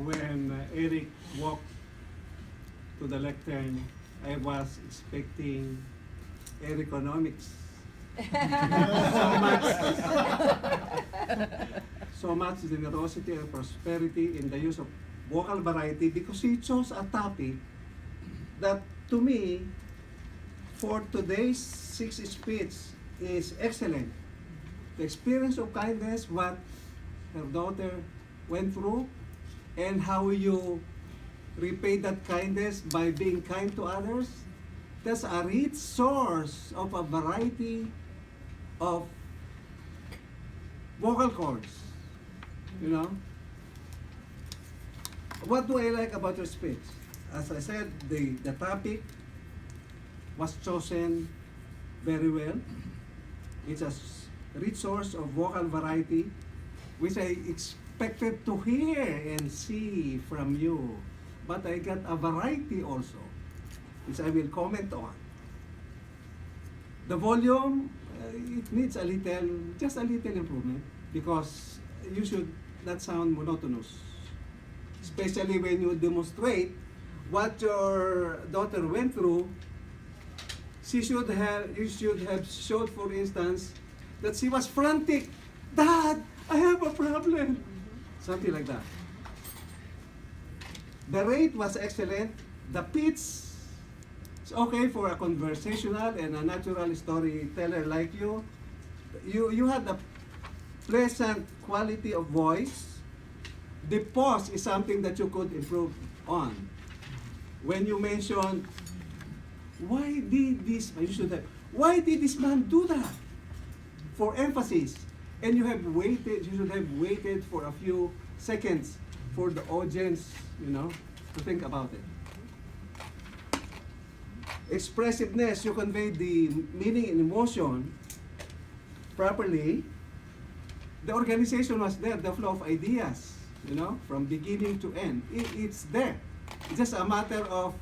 when Eric walked to the lectern, I was expecting Ericonomics. So much generosity and prosperity in the use of vocal variety, because he chose a topic that, to me, for today's sixth speech is excellent. The experience of kindness, what her daughter went through, and how you repay that kindness by being kind to others. That's a rich source of a variety of vocal cords, you know. What do I like about your speech? As I said, the topic was chosen very well. It's a rich source of vocal variety, which I expected to hear and see from you. But I got a variety also, which I will comment on. The volume, it needs a little, just a little improvement, because you should not sound monotonous, especially when you demonstrate what your daughter went through. You should have showed, for instance, that she was frantic. Dad, I have a problem. Something like that. The rate was excellent. The pitch is okay for a conversational and a natural storyteller like you. You had a pleasant quality of voice. The pause is something that you could improve on. When you mentioned, why did this man do that? For emphasis. And you should have waited for a few seconds for the audience, you know, to think about it. Expressiveness, you conveyed the meaning and emotion properly. The organization was there, the flow of ideas, you know, from beginning to end. It's there. It's just a matter of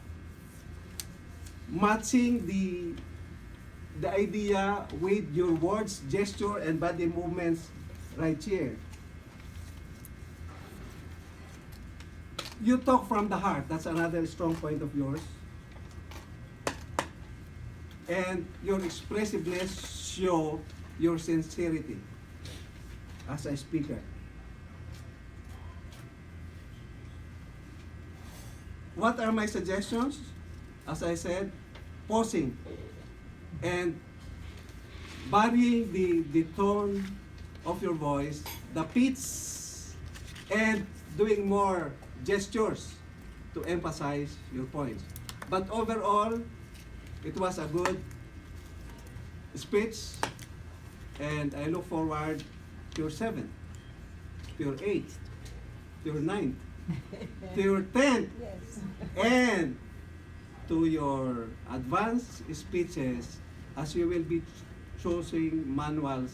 matching the idea with your words, gesture, and body movements right here. You talk from the heart. That's another strong point of yours. And your expressiveness show your sincerity as a speaker. What are my suggestions? As I said, pausing and varying the tone of your voice, the pitch, and doing more gestures to emphasize your points. But overall, it was a good speech, and I look forward to your 7th, to your 8th, to your 9th, to your 10th, Yes. and to your advanced speeches, as you will be choosing manuals.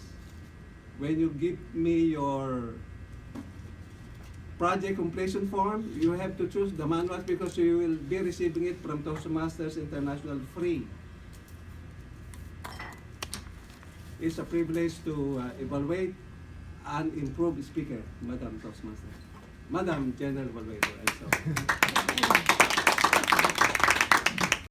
When you give me your project completion form, you have to choose the manuals, because you will be receiving it from Toastmasters International free. It's a privilege to evaluate an improved speaker, Madam Toastmaster. Madam General Evaluator, I'm sorry.